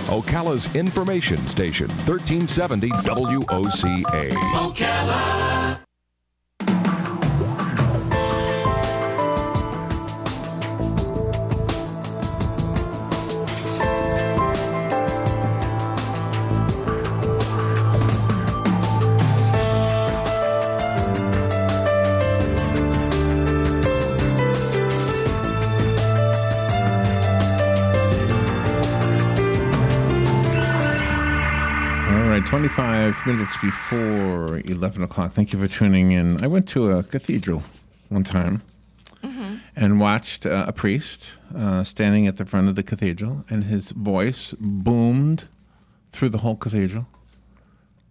Ocala's information station, 1370 WOCA. Ocala. All right, 25 minutes before 11 o'clock. Thank you for tuning in. I went to a cathedral one time and watched a priest standing at the front of the cathedral, and his voice boomed through the whole cathedral.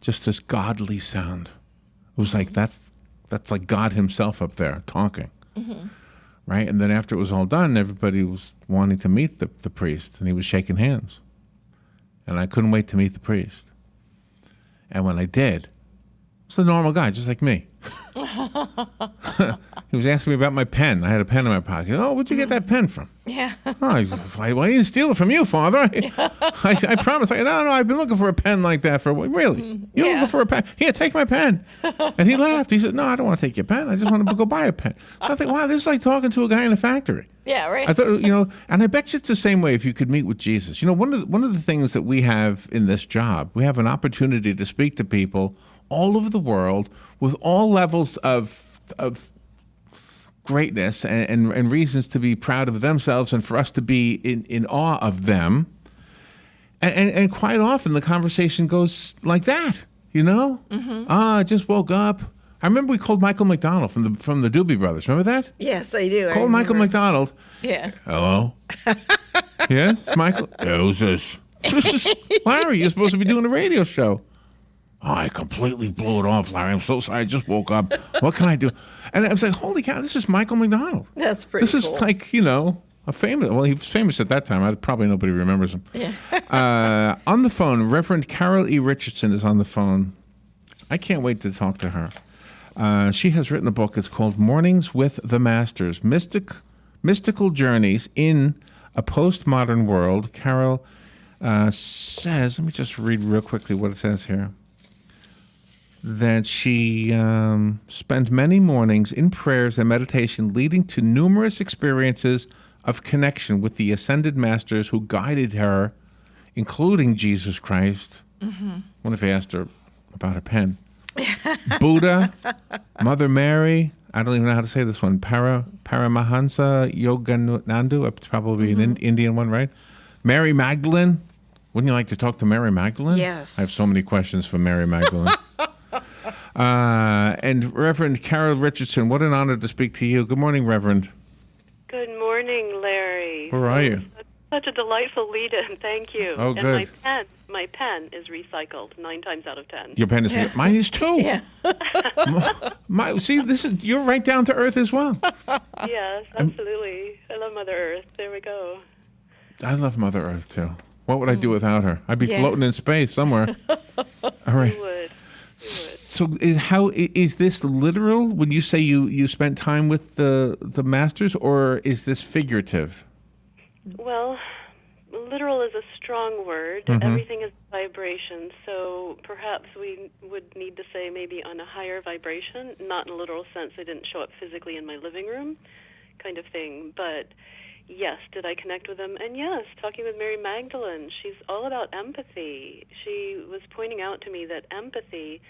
Just this godly sound. It was like, that's like God himself up there talking. Right? And then after it was all done, everybody was wanting to meet the priest, and he was shaking hands. And I couldn't wait to meet the priest. And when I did, it's a normal guy, just like me. He was asking me about my pen. I had a pen in my pocket. Oh, where'd you get that pen from? Yeah. Oh, I didn't steal it from you, Father. I promise. No, I've been looking for a pen like that for a while. Really? You're looking for a pen? Here, take my pen. And he laughed. He said, no, I don't want to take your pen. I just want to go buy a pen. So I think, wow, this is like talking to a guy in a factory. Yeah, right. I thought, and I bet you it's the same way if you could meet with Jesus. One of the things that we have in this job, we have an opportunity to speak to people all over the world with all levels of greatness and reasons to be proud of themselves and for us to be in awe of them. And quite often the conversation goes like that, I just woke up. I remember we called Michael McDonald from the Doobie Brothers. Remember that? Yes, I do. Called Michael McDonald. Yeah. Hello? Yes, Michael? Who's this? This is Larry. You're supposed to be doing a radio show. Oh, I completely blew it off, Larry. I'm so sorry. I just woke up. What can I do? And I was like, holy cow, this is Michael McDonald. That's pretty cool. This is like, a famous, well, he was famous at that time. Probably nobody remembers him. Yeah. On the phone, Reverend Carol E. Richardson is on the phone. I can't wait to talk to her. She has written a book. It's called Mornings with the Masters, Mystical Journeys in a Postmodern World. Carol says, let me just read real quickly what it says here, that she spent many mornings in prayers and meditation, leading to numerous experiences of connection with the ascended masters who guided her, including Jesus Christ. What if I asked her about her pen? Buddha, Mother Mary, I don't even know how to say this one, Paramahansa Yoganandu, it's probably an Indian one, right? Mary Magdalene. Wouldn't you like to talk to Mary Magdalene? Yes. I have so many questions for Mary Magdalene. And Reverend Carol Richardson, what an honor to speak to you. Good morning, Reverend. Good morning, Larry. Where are you? Such a delightful lead-in. Thank you. Oh, good. And my pen is recycled 9 times out of 10. Your pen is mine is too. Yeah. See, you're right down to earth as well. Yes, absolutely. I love Mother Earth. There we go. I love Mother Earth too. What would I do without her? I'd be floating in space somewhere. All right. You would. So is this literal when you say you spent time with the masters, or is this figurative? Well, literal is a strong word. Everything is vibration, so perhaps we would need to say maybe on a higher vibration, not in a literal sense. They didn't show up physically in my living room kind of thing, but yes, did I connect with them? And yes, talking with Mary Magdalene, she's all about empathy. She was pointing out to me that empathy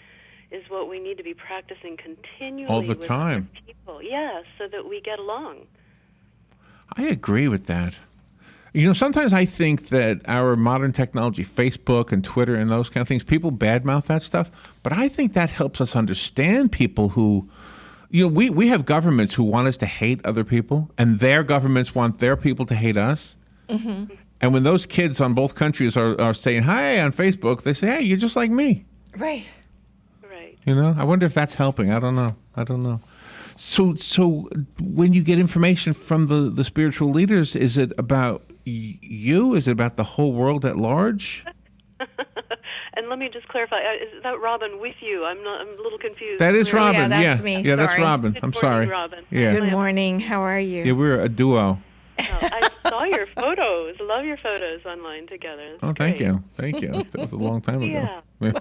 is what we need to be practicing continually all the with time. other people. Yes, so that we get along. I agree with that. Sometimes I think that our modern technology, Facebook and Twitter and those kind of things, people badmouth that stuff, but I think that helps us understand people who, we have governments who want us to hate other people, and their governments want their people to hate us. And when those kids on both countries are saying hi on Facebook, they say, hey, you're just like me. Right. Right. I wonder if that's helping. I don't know. So when you get information from the spiritual leaders, is it about you? Is it about the whole world at large? And let me just clarify, is that Robin with you? I'm a little confused. That is Robin. Yeah, that's me. Yeah, that's Sorry. Robin. Good I'm morning, sorry. Robin. Yeah. Good morning. How are you? Yeah, we're a duo. Well, I saw your photos. Love your photos online together. That's Oh, thank great. you. Thank you. That was a long time ago. Yeah.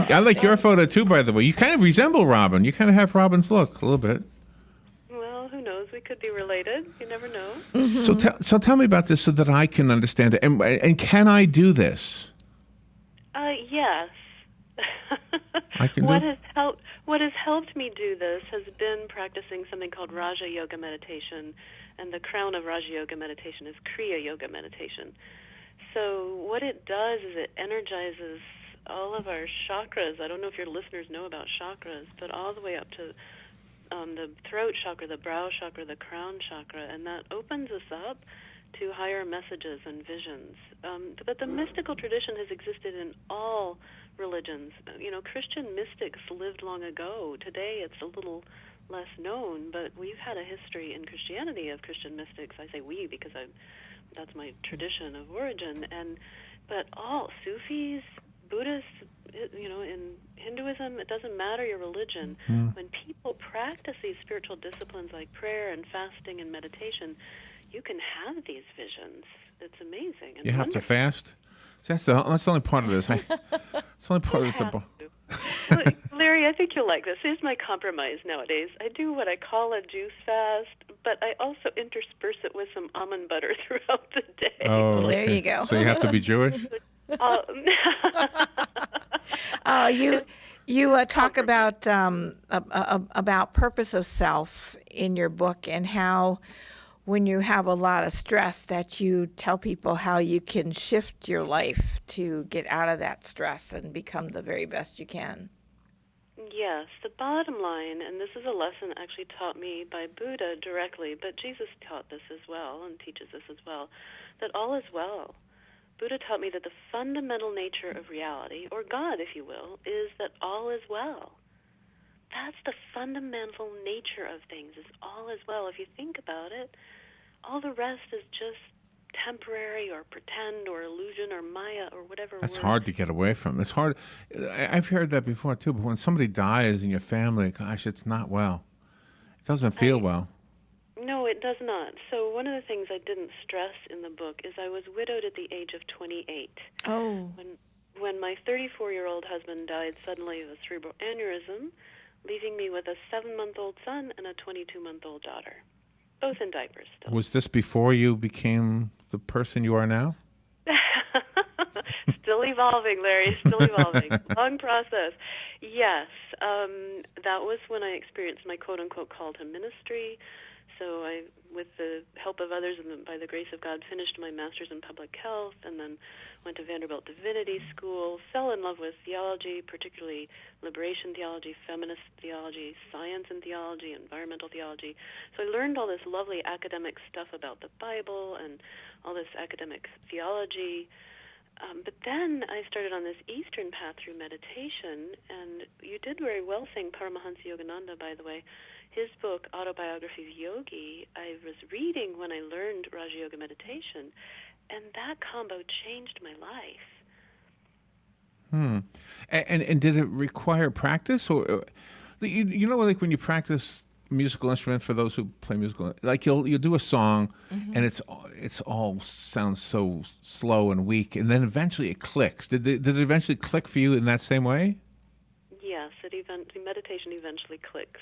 I like your photo too, by the way. You kind of resemble Robin. You kind of have Robin's look a little bit. Well, who knows? We could be related. You never know. So tell me about this so that I can understand it. And can I do this? Yes. I can what do has helped What has helped me do this has been practicing something called Raja Yoga meditation, and the crown of Raja Yoga meditation is Kriya Yoga meditation. So what it does is it energizes all of our chakras. I don't know if your listeners know about chakras, but all the way up to the throat chakra, the brow chakra, the crown chakra, and that opens us up to higher messages and visions. But the mystical tradition has existed in all religions. You know, Christian mystics lived long ago. Today it's a little less known, but we've had a history in Christianity of Christian mystics. I say we because that's my tradition of origin. But all Sufis, Buddhists, you know, in Hinduism, it doesn't matter your religion. When people practice these spiritual disciplines like prayer and fasting and meditation, you can have these visions. It's amazing. And You have to wonderful. fast? That's the only part of this. It's the only part of this. Have to. Larry, I think you'll like this. Here's my compromise nowadays. I do what I call a juice fast, but I also intersperse it with some almond butter throughout the day. Oh, There okay. you go. So you have to be Jewish? You talk about purpose of self in your book, and how when you have a lot of stress that you tell people how you can shift your life to get out of that stress and become the very best you can. Yes, the bottom line, and this is a lesson actually taught me by Buddha directly, but Jesus taught this as well and teaches this as well, that all is well. Buddha taught me that the fundamental nature of reality, or God, if you will, is that all is well. That's the fundamental nature of things, is all is well. If you think about it, all the rest is just temporary or pretend or illusion or maya or whatever. That's word. hard to get away from. It's hard. I've heard that before, too, but when somebody dies in your family, gosh, it's not well. It doesn't feel well. No, it does not. So one of the things I didn't stress in the book is I was widowed at the age of 28. Oh. When my 34-year-old husband died suddenly of a cerebral aneurysm, leaving me with a 7-month-old son and a 22-month-old daughter, both in diapers still. Was this before you became the person you are now? Still evolving, Larry, still evolving. Long process. Yes, that was when I experienced my quote-unquote call to ministry. So I, with the help of others and by the grace of God, finished my master's in public health and then went to Vanderbilt Divinity School, fell in love with theology, particularly liberation theology, feminist theology, science and theology, environmental theology. So I learned all this lovely academic stuff about the Bible and all this academic theology. But then I started on this Eastern path through meditation, and you did very well saying Paramahansa Yogananda, by the way. His book, Autobiography of Yogi, I was reading when I learned Raja Yoga meditation, and that combo changed my life. And did it require practice? Or you know, like when you practice musical instrument, for those who play musical, like you'll do a song, and it's all sounds so slow and weak, and then eventually it clicks. Did it eventually click for you in that same way? Yes, meditation eventually clicks.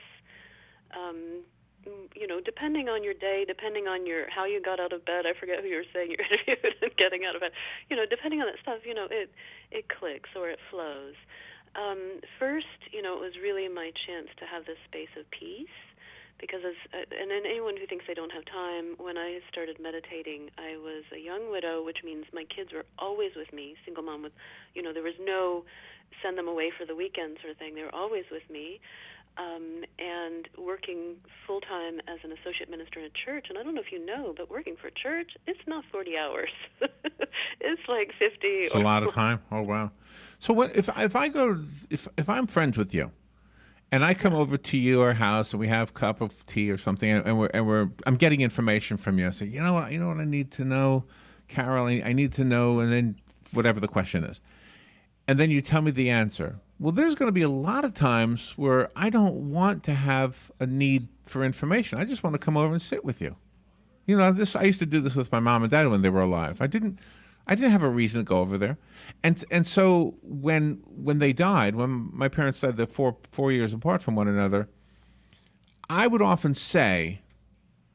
You know, depending on your day, depending on how you got out of bed, I forget who you were saying you interviewed and getting out of bed. You know, depending on that stuff, you know, it clicks or it flows. First, you know, it was really my chance to have this space of peace. Because and anyone who thinks they don't have time, when I started meditating, I was a young widow, which means my kids were always with me, single mom with, you know, there was no send them away for the weekend sort of thing. They were always with me, and working full-time as an associate minister in a church. And I don't know if you know, but working for a church, it's not 40 hours. It's like 50. It's a lot of time. Oh, wow. So what if I'm friends with you, and I come over to your house and we have a cup of tea or something, and I'm getting information from you. I say, you know what I need to know, Carol, I need to know, and then whatever the question is. And then you tell me the answer. Well, there's going to be a lot of times where I don't want to have a need for information. I just want to come over and sit with you. You know, I used to do this with my mom and dad when they were alive. I didn't have a reason to go over there. And so when they died, when my parents died, they're 4 years apart from one another, I would often say,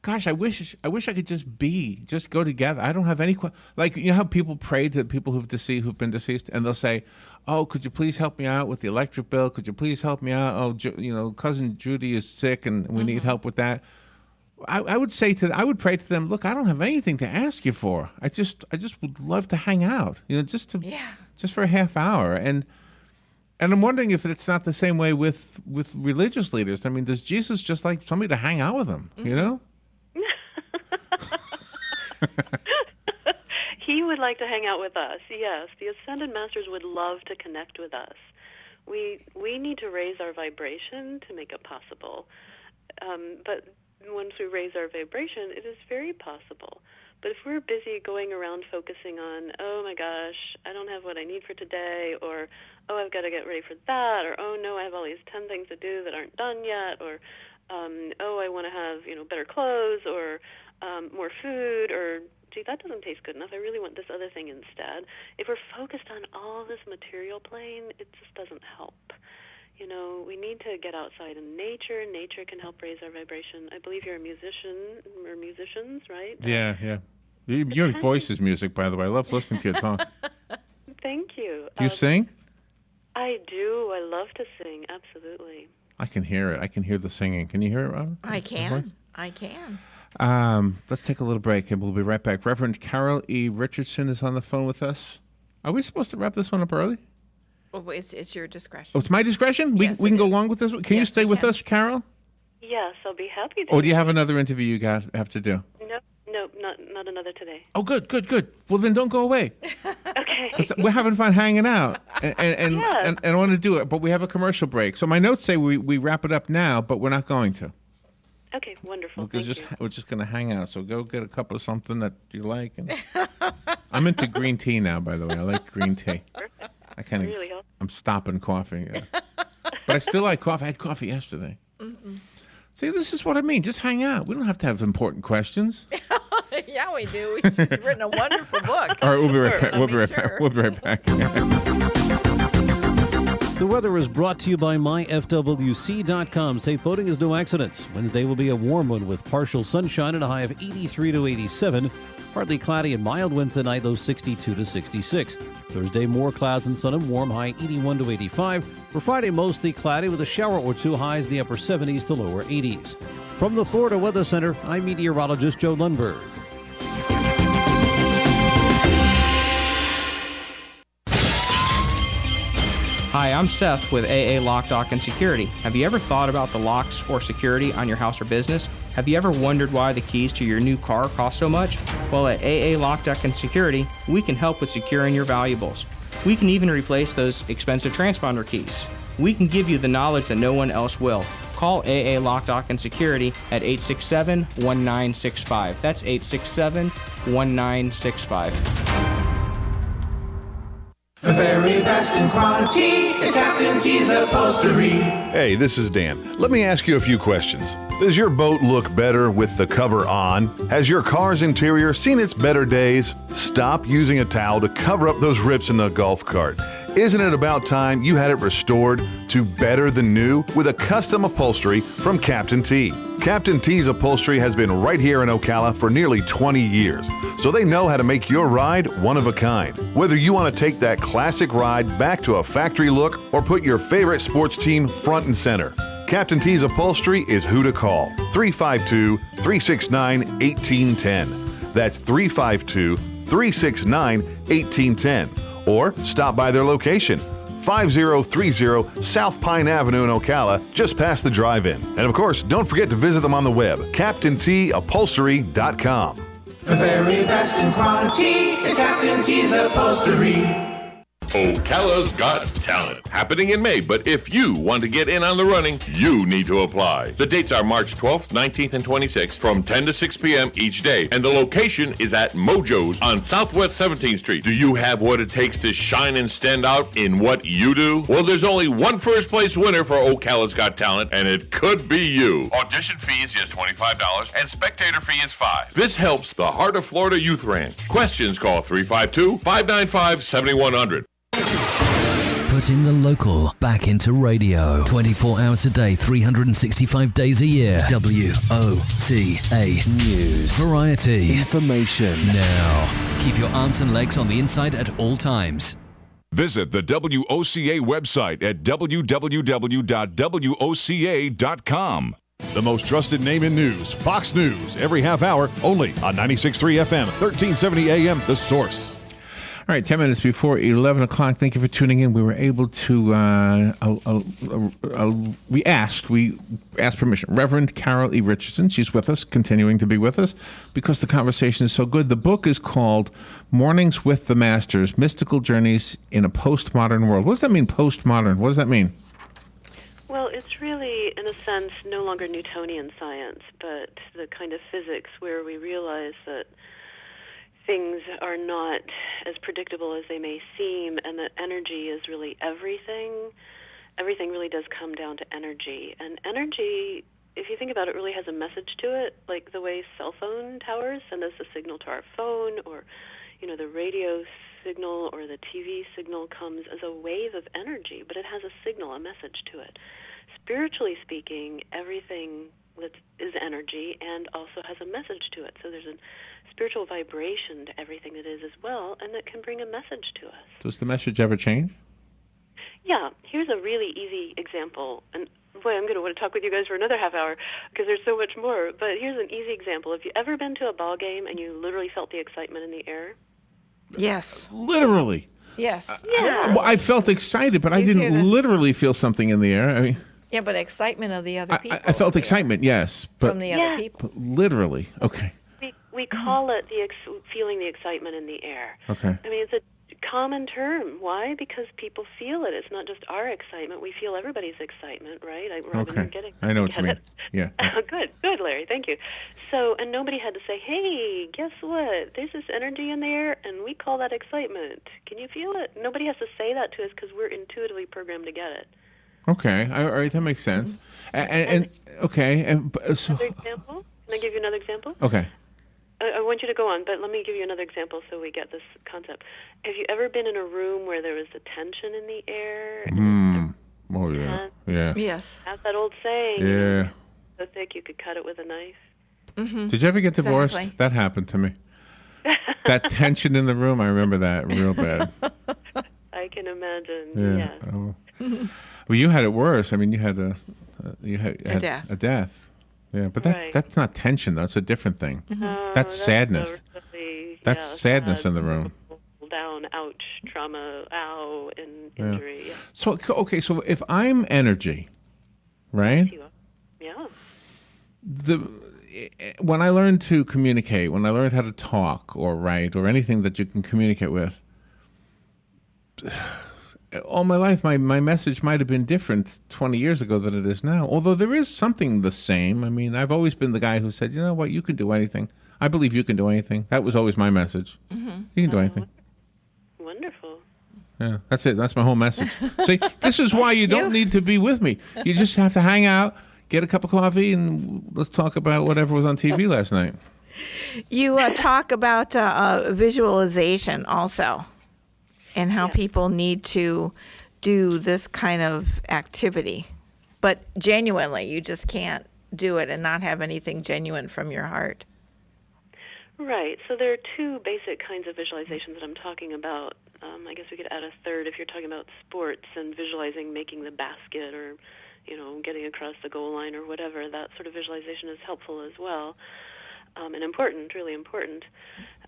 gosh, I wish I could just go together. I don't have any like, you know how people pray to people who've been deceased, and they'll say, "Oh, could you please help me out with the electric bill? Could you please help me out? Oh, cousin Judy is sick and we need help with that." I would pray to them, "Look, I don't have anything to ask you for. I just would love to hang out, just for a half hour." And I'm wondering if it's not the same way with religious leaders. I mean, does Jesus just like somebody to hang out with him, He would like to hang out with us, yes. The Ascended Masters would love to connect with us. We need to raise our vibration to make it possible. But once we raise our vibration, it is very possible. But if we're busy going around focusing on, oh my gosh, I don't have what I need for today, or oh, I've got to get ready for that, or oh no, I have all these 10 things to do that aren't done yet, or oh, I want to have better clothes, or more food, or gee, that doesn't taste good enough. I really want this other thing instead. If we're focused on all this material plane, it just doesn't help. We need to get outside in nature. Nature can help raise our vibration. I believe you're a musician or musicians, right? Yeah. Your voice is music, by the way. I love listening to you talk. Thank you. Do you sing? I do. I love to sing, absolutely. I can hear it. I can hear the singing. Can you hear it, Robin? I can. Let's take a little break, and we'll be right back. Reverend Carol E. Richardson is on the phone with us. Are we supposed to wrap this one up early? Well, it's your discretion. Oh, it's my discretion? Yes, we can go along with this? Can you stay with us, Carol? Yes, I'll be happy to. Or do you have another interview you have to do? No, not another today. Oh, good. Well, then don't go away. Okay. We're having fun hanging out, and I want to do it, but we have a commercial break. So my notes say we wrap it up now, but we're not going to. Okay, wonderful. We're just going to hang out. So go get a cup of something that you like. And I'm into green tea now, by the way. I like green tea. I'm stopping coffee. But I still like coffee. I had coffee yesterday. Mm-mm. See, this is what I mean. Just hang out. We don't have to have important questions. Yeah, we do. She's written a wonderful book. All right, we'll be right back. We'll be right back. The weather is brought to you by myfwc.com. Safe boating is no accidents. Wednesday will be a warm one with partial sunshine and a high of 83 to 87. Partly cloudy and mild winds tonight, low 62 to 66. Thursday, more clouds and sun and warm, high 81 to 85. For Friday, mostly cloudy with a shower or two, highs in the upper 70s to lower 80s. From the Florida Weather Center, I'm meteorologist Joe Lundberg. Hi, I'm Seth with AA Lock, Dock, and Security. Have you ever thought about the locks or security on your house or business? Have you ever wondered why the keys to your new car cost so much? Well, at AA Lock, Dock, and Security, we can help with securing your valuables. We can even replace those expensive transponder keys. We can give you the knowledge that no one else will. Call AA Lock, Dock, and Security at 867-1965. That's 867-1965. The very best in quality is Captain T's Upholstery. Hey, this is Dan. Let me ask you a few questions. Does your boat look better with the cover on? Has your car's interior seen its better days? Stop using a towel to cover up those rips in the golf cart. Isn't it about time you had it restored to better than new with a custom upholstery from Captain T? Captain T's Upholstery has been right here in Ocala for nearly 20 years, so they know how to make your ride one of a kind. Whether you want to take that classic ride back to a factory look or put your favorite sports team front and center, Captain T's Upholstery is who to call. 352-369-1810. That's 352-369-1810. Or stop by their location, 5030 South Pine Avenue in Ocala, just past the drive-in. And of course, don't forget to visit them on the web, CaptainTUpholstery.com. The very best in quality is Captain T's Upholstery. Ocala's Got Talent, happening in May, but if you want to get in on the running, you need to apply. The dates are March 12th, 19th, and 26th from 10 to 6 p.m. each day, and the location is at Mojo's on Southwest 17th Street. Do you have what it takes to shine and stand out in what you do? Well, there's only one first place winner for Ocala's Got Talent, and it could be you. Audition fee is just $25, and spectator fee is $5. This helps the Heart of Florida Youth Ranch. Questions, call 352-595-7100. Putting the local back into radio. 24 hours a day, 365 days a year. WOCA News. Variety. Information. Now. Keep your arms and legs on the inside at all times. Visit the WOCA website at www.woca.com. The most trusted name in news, Fox News, every half hour, only on 96.3 FM, 1370 AM, The Source. All right, 10 minutes before 11 o'clock. Thank you for tuning in. We were able to, we asked permission. Reverend Carol E. Richardson, she's with us, continuing to be with us, because the conversation is so good. The book is called Mornings with the Masters, Mystical Journeys in a Postmodern World. What does that mean, postmodern? What does that mean? Well, it's really, in a sense, no longer Newtonian science, but the kind of physics where we realize that things are not as predictable as they may seem, and that energy is really everything. Everything really does come down to energy. And energy, if you think about it, really has a message to it, like the way cell phone towers send us a signal to our phone, or, the radio signal or the TV signal comes as a wave of energy, but it has a signal, a message to it. Spiritually speaking, everything that is energy and also has a message to it. So there's a spiritual vibration to everything that is as well, and that can bring a message to us. Does the message ever change? Yeah. Here's a really easy example. And boy, I'm going to want to talk with you guys for another half hour because there's so much more. But here's an easy example. Have you ever been to a ball game and you literally felt the excitement in the air? Yes. Literally. Yes. Yeah. I felt excited, but I didn't literally feel something in the air. I mean, yeah, but excitement of the other people. I felt excitement, yes, but from the other people. Literally, okay. We call it feeling the excitement in the air. Okay. I mean, it's a common term. Why? Because people feel it. It's not just our excitement. We feel everybody's excitement, right? Robin, okay. I know what you mean. Yeah. Good, Larry. Thank you. So, and nobody had to say, hey, guess what? There's this energy in the air, and we call that excitement. Can you feel it? Nobody has to say that to us because we're intuitively programmed to get it. Okay. All right. That makes sense. And okay. So, another example? Can I give you another example? Okay. I want you to go on, but let me give you another example so we get this concept. Have you ever been in a room where there was a tension in the air? Oh, yeah. Yeah. Yes. That's that old saying. Yeah. So thick you could cut it with a knife. Mm-hmm. Did you ever get divorced? Exactly. That happened to me. That tension in the room, I remember that real bad. I can imagine. Yeah. Oh. Well, you had it worse. I mean, you had a death. A death. Yeah, but that's not tension. That's a different thing. Mm-hmm. That's sadness. Really, that's sadness in the room. Down, ouch, trauma, ow, and injury. Yeah. So, okay, so if I'm energy, right? Yeah. When I learned to communicate, when I learned how to talk or write or anything that you can communicate with, all my life, my message might have been different 20 years ago than it is now. Although there is something the same. I mean, I've always been the guy who said, you know what, you can do anything. I believe you can do anything. That was always my message. Mm-hmm. You can do anything. Wonderful. Yeah, that's it. That's my whole message. See, this is why you don't need to be with me. You just have to hang out, get a cup of coffee, and let's talk about whatever was on TV last night. You talk about visualization also, and how people need to do this kind of activity. But genuinely, you just can't do it and not have anything genuine from your heart. Right. So there are two basic kinds of visualizations that I'm talking about. I guess we could add a third if you're talking about sports and visualizing making the basket or, getting across the goal line or whatever. That sort of visualization is helpful as well, and important, really important.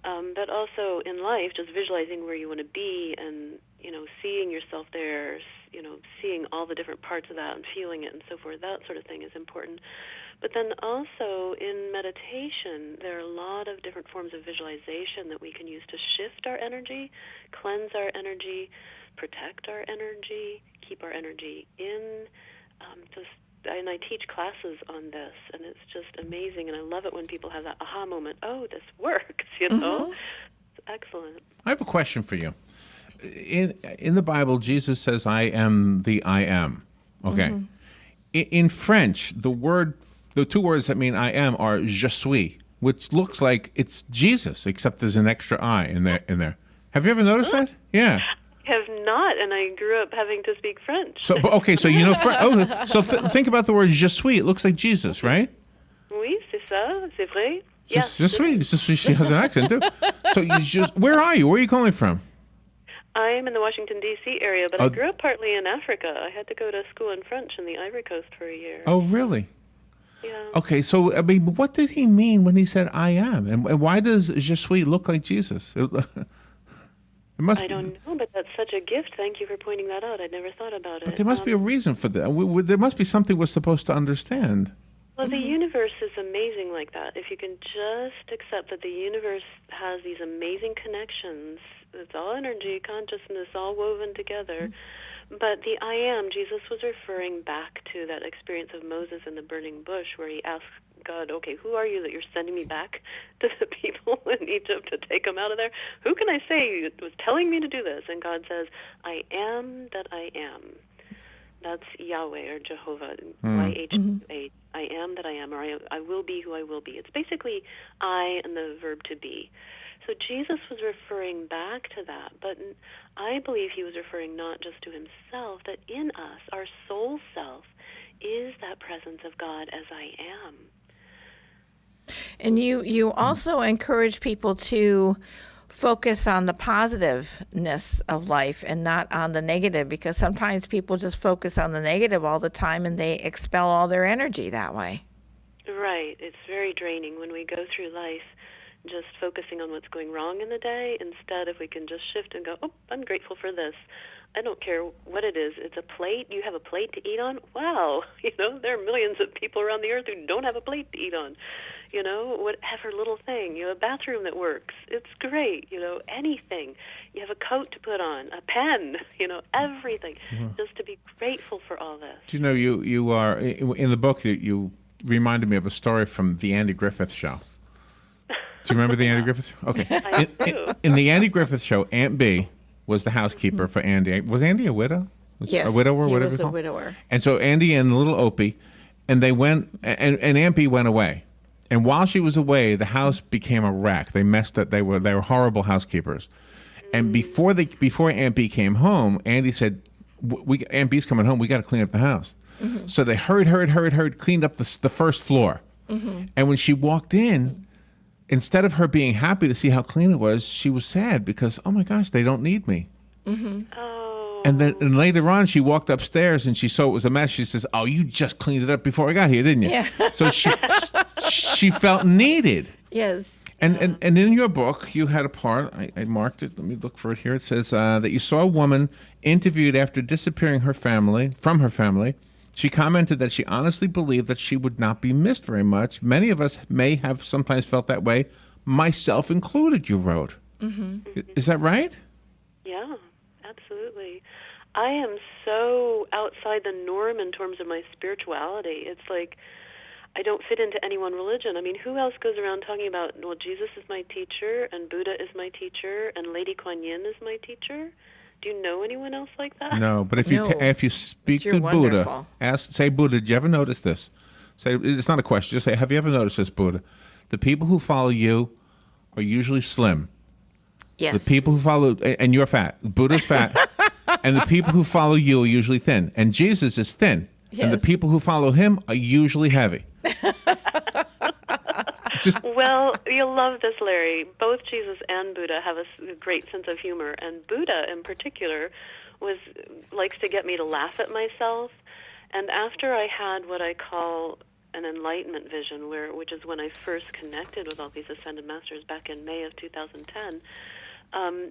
But also in life, just visualizing where you want to be and, seeing yourself there, seeing all the different parts of that and feeling it and so forth, that sort of thing is important. But then also in meditation, there are a lot of different forms of visualization that we can use to shift our energy, cleanse our energy, protect our energy, keep our energy in. And I teach classes on this, and it's just amazing. And I love it when people have that aha moment. Oh, this works, you know? It's excellent. I have a question for you. In the Bible, Jesus says, I am the I am. Okay. In French, the two words that mean I am are je suis, which looks like it's Jesus, except there's an extra I in there. Have you ever noticed that? Yeah. Have not, and I grew up having to speak French. So you know French. Think about the word je suis. It looks like Jesus, right? Oui, c'est ça, c'est vrai. Je suis. She has an accent too. So where are you? Where are you calling from? I'm in the Washington, D.C. area, but I grew up partly in Africa. I had to go to school in French in the Ivory Coast for a year. Oh, really? Yeah. Okay, I mean, what did he mean when he said I am? And why does je suis look like Jesus? I don't know, but that's such a gift. Thank you for pointing that out. I'd never thought about it. But there must be a reason for that. There must be something we're supposed to understand. Well, the universe is amazing like that. If you can just accept that the universe has these amazing connections, it's all energy, consciousness, all woven together. But the I am, Jesus was referring back to that experience of Moses in the burning bush where he asked God, okay, who are you that you're sending me back to the people in Egypt to take them out of there? Who can I say was telling me to do this? And God says, I am that I am. That's Yahweh or Jehovah, YHWH. I am that I am, or I will be who I will be. It's basically I and the verb to be. So Jesus was referring back to that, but I believe he was referring not just to himself, that in us, our soul self, is that presence of God as I am. And you also encourage people to focus on the positiveness of life and not on the negative, because sometimes people just focus on the negative all the time and they expel all their energy that way. Right. It's very draining when we go through life just focusing on what's going wrong in the day. Instead, if we can just shift and go, oh, I'm grateful for this. I don't care what it is. It's a plate. You have a plate to eat on? Wow. There are millions of people around the earth who don't have a plate to eat on. Whatever little thing. You have a bathroom that works. It's great. Anything. You have a coat to put on, a pen, everything. Just to be grateful for all this. Do you know, you are, in the book, you reminded me of a story from the Andy Griffith Show. Do you remember the Andy Griffith Show? Okay. I do. In the Andy Griffith Show, Aunt Bee was the housekeeper for Andy. Was Andy a widow? Yes, a widower, he whatever was it's a called? widower. And so Andy and little Opie, and they went, and Aunt Bee went away. And while she was away, the house became a wreck. They messed up. They were horrible housekeepers. And before Aunt Bee came home, Andy said, Aunt Bee's coming home. We got to clean up the house. So they hurried, cleaned up the first floor. And when she walked in, instead of her being happy to see how clean it was, she was sad because, oh my gosh, they don't need me. Oh. And then later on, she walked upstairs and she saw it was a mess. She says, "Oh, you just cleaned it up before I got here, didn't you?" Yeah. So she felt needed. Yes. And in your book, you had a part, I marked it, let me look for it here. It says that you saw a woman interviewed after disappearing from her family. She commented that she honestly believed that she would not be missed very much. Many of us may have sometimes felt that way, myself included, you wrote. Is that right? Yeah, absolutely. I am so outside the norm in terms of my spirituality. It's like I don't fit into any one religion. I mean, who else goes around talking about, well, Jesus is my teacher, and Buddha is my teacher, and Lady Kuan Yin is my teacher? Do you know anyone else like that? No, but if you speak to Buddha, say, Buddha, did you ever notice this? Say, it's not a question. Just say, have you ever noticed this, Buddha? The people who follow you are usually slim. Yes. The people who follow, and you're fat. Buddha's fat. And the people who follow you are usually thin. And Jesus is thin. Yes. And the people who follow him are usually heavy. Well, you'll love this, Larry. Both Jesus and Buddha have a great sense of humor, and Buddha in particular likes to get me to laugh at myself. And after I had what I call an enlightenment vision, which is when I first connected with all these ascended masters back in May of 2010,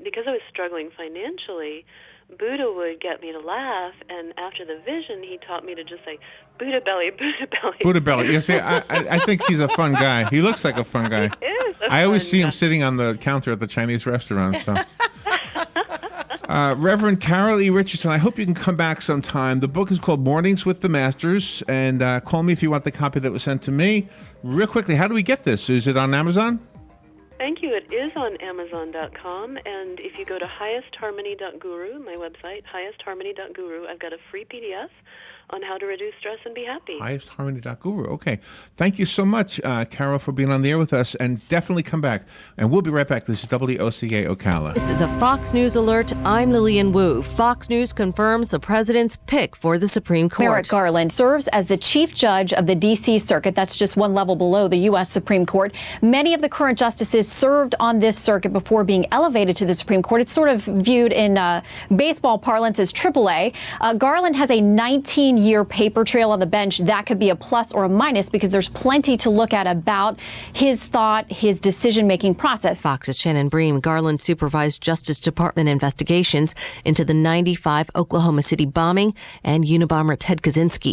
because I was struggling financially, Buddha would get me to laugh, and after the vision, he taught me to just say, Buddha belly, Buddha belly. Buddha belly. You see, I think he's a fun guy. He looks like a fun guy. He is a I always fun see him guy. sitting on the counter at the Chinese restaurant. So, Reverend Carol E. Richardson, I hope you can come back sometime. The book is called Mornings with the Masters, and call me if you want the copy that was sent to me. Real quickly, how do we get this? Is it on Amazon? Thank you. It is on Amazon.com, and if you go to highestharmony.guru, my website, highestharmony.guru, I've got a free PDF on how to reduce stress and be happy. Highestharmony.guru. Okay. Thank you so much, Carol, for being on the air with us, and definitely come back. And we'll be right back. This is WOCA Ocala. This is a Fox News alert. I'm Lillian Wu. Fox News confirms the president's pick for the Supreme Court. Merrick Garland serves as the chief judge of the D.C. Circuit. That's just one level below the U.S. Supreme Court. Many of the current justices served on this circuit before being elevated to the Supreme Court. It's sort of viewed in baseball parlance as AAA. Garland has a 19-year paper trail on the bench. That could be a plus or a minus because there's plenty to look at about his thought, his decision-making process. Fox's Shannon Bream. Garland supervised Justice Department investigations into the '95 Oklahoma City bombing and Unabomber Ted Kaczynski.